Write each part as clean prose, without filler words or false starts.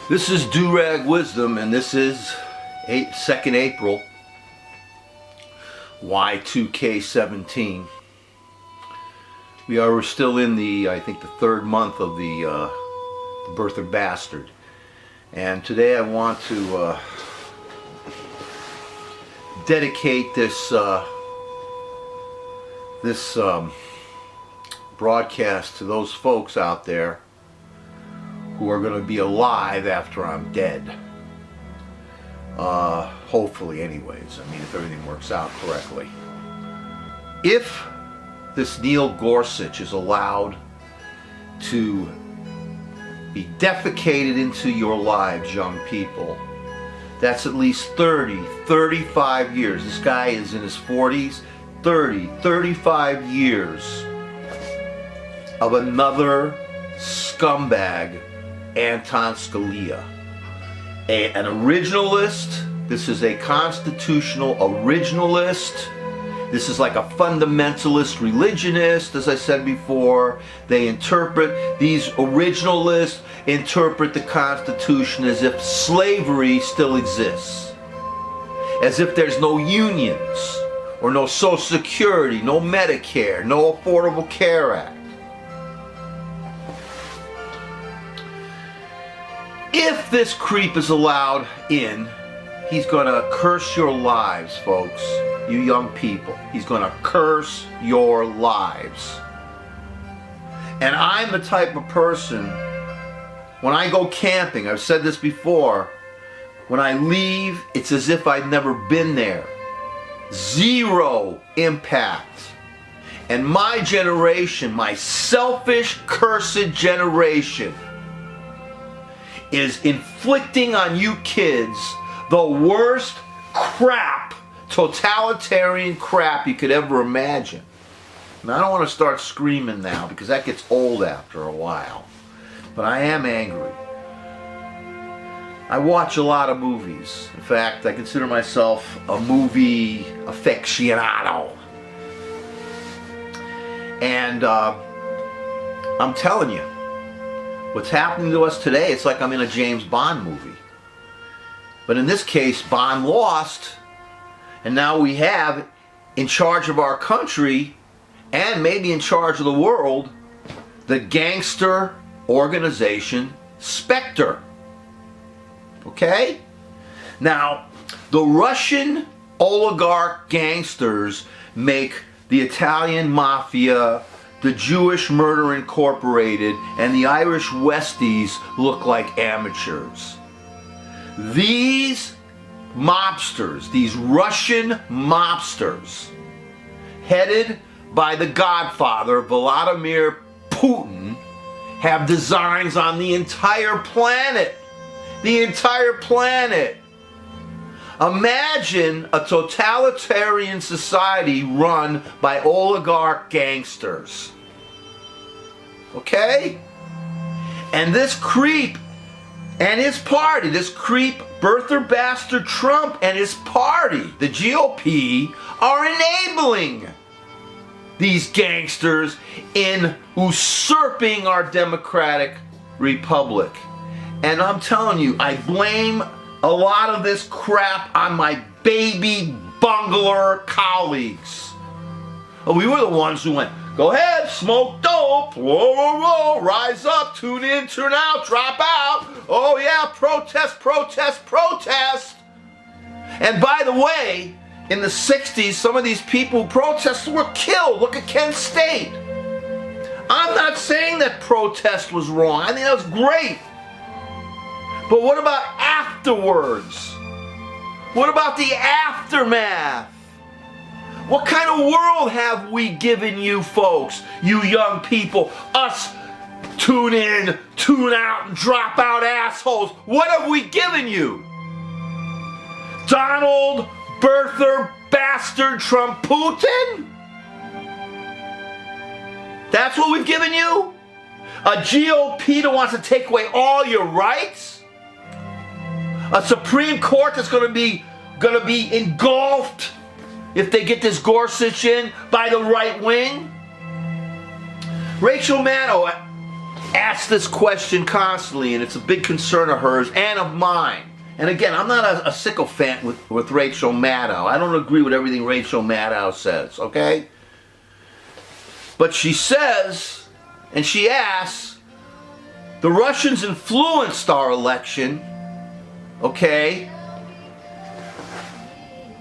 This is Do-Rag Wisdom, and this is 2nd April, Y2K17. We are still in the, I think, the 3rd month of the birth of bastard. And today I want to dedicate this broadcast to those folks out there who are going to be alive after I'm dead. Hopefully anyways. I mean, if everything works out correctly. If this Neil Gorsuch is allowed to be defecated into your lives, young people, that's at least 30, 35 years. This guy is in his 40s. 30, 35 years of another scumbag, Anton Scalia. An originalist. This is a constitutional originalist. This is like a fundamentalist religionist, as I said before. These originalists interpret the Constitution as if slavery still exists. As if there's no unions, or no Social Security, no Medicare, no Affordable Care Act. If this creep is allowed in, he's going to curse your lives, folks. You young people. He's going to curse your lives. And I'm the type of person, when I go camping, I've said this before, when I leave, it's as if I'd never been there. Zero impact. And my generation, my selfish, cursed generation, is inflicting on you kids the worst crap, totalitarian crap you could ever imagine. And I don't want to start screaming now because that gets old after a while. But I am angry. I watch a lot of movies. In fact, I consider myself a movie aficionado. And I'm telling you, what's happening to us today, it's like I'm in a James Bond movie. But in this case, Bond lost, and now we have in charge of our country, and maybe in charge of the world, the gangster organization SPECTRE. Okay? Now, the Russian oligarch gangsters make the Italian mafia, the Jewish Murder Incorporated, and the Irish Westies look like amateurs. These mobsters, these Russian mobsters, headed by the Godfather, Vladimir Putin, have designs on the entire planet. The entire planet. Imagine a totalitarian society run by oligarch gangsters. Okay? And this creep and his party, this creep, birther bastard Trump and his party, the GOP, are enabling these gangsters in usurping our democratic republic. And I'm telling you, I blame a lot of this crap on my baby bungler colleagues. We were the ones who went, go ahead, smoke dope, whoa, whoa, whoa, rise up, tune in, turn out, drop out. Oh yeah, protest, protest, protest. And by the way, in the 60s, some of these people who protested were killed. Look at Kent State. I'm not saying that protest was wrong. I think that was great. But what about afterwards? What about the aftermath? What kind of world have we given you folks, you young people, us tune in, tune out, and drop out assholes? What have we given you? Donald birther bastard Trump Putin? That's what we've given you? A GOP that wants to take away all your rights? A Supreme Court that's going to be engulfed if they get this Gorsuch in by the right wing? Rachel Maddow, asks this question constantly, and it's a big concern of hers and of mine. And again, I'm not a sycophant with Rachel Maddow. I don't agree with everything Rachel Maddow says, okay? But she says, and she asks, the Russians influenced our election, okay?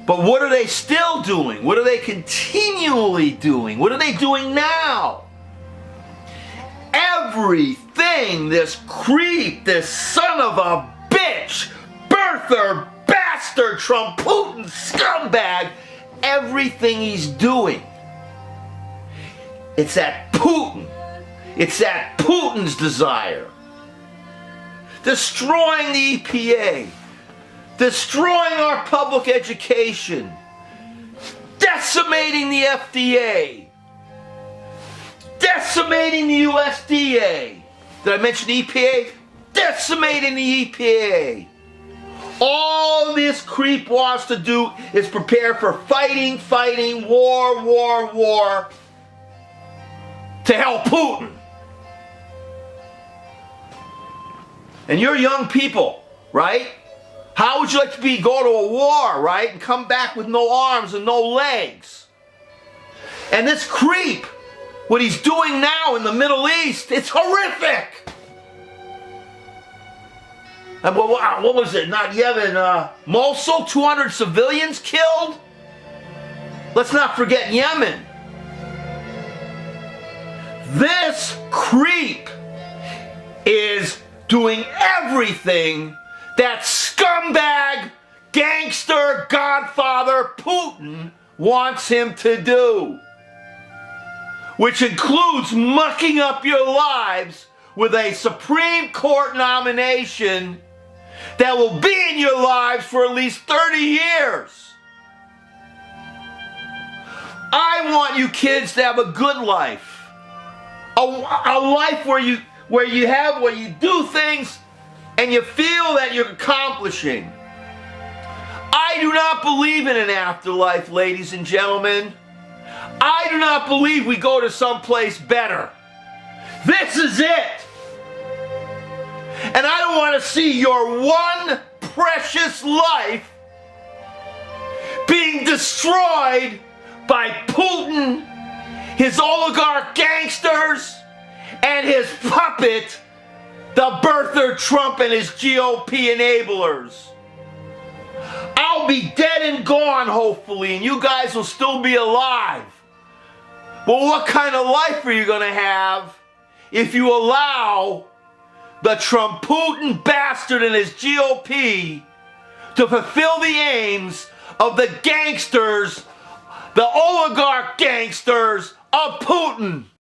But what are they still doing? What are they continually doing? What are they doing now? Everything this creep, this son of a bitch, birther, bastard, Trump, Putin, scumbag, everything he's doing, it's at Putin. It's at Putin's desire. Destroying the EPA, destroying our public education, decimating the FDA, decimating the USDA. Did I mention the EPA? Decimating the EPA. All this creep wants to do is prepare for fighting, war to help Putin. And you're young people, right? How would you like to go to a war, right? And come back with no arms and no legs? And this creep, what he's doing now in the Middle East, it's horrific. And what was it? Not Yemen, Mosul, 200 civilians killed? Let's not forget Yemen. This creep is doing everything that scumbag, gangster, godfather Putin wants him to do. Which includes mucking up your lives with a Supreme Court nomination that will be in your lives for at least 30 years. I want you kids to have a good life. A life where you do things and you feel that you're accomplishing. I do not believe in an afterlife, ladies and gentlemen. I do not believe we go to someplace better. This is it. And I don't want to see your one precious life being destroyed by Putin, his oligarch gangsters, and his puppet, the birther Trump and his GOP enablers. I'll be dead and gone, hopefully, and you guys will still be alive. But what kind of life are you going to have if you allow the Trump Putin bastard and his GOP to fulfill the aims of the gangsters, the oligarch gangsters of Putin?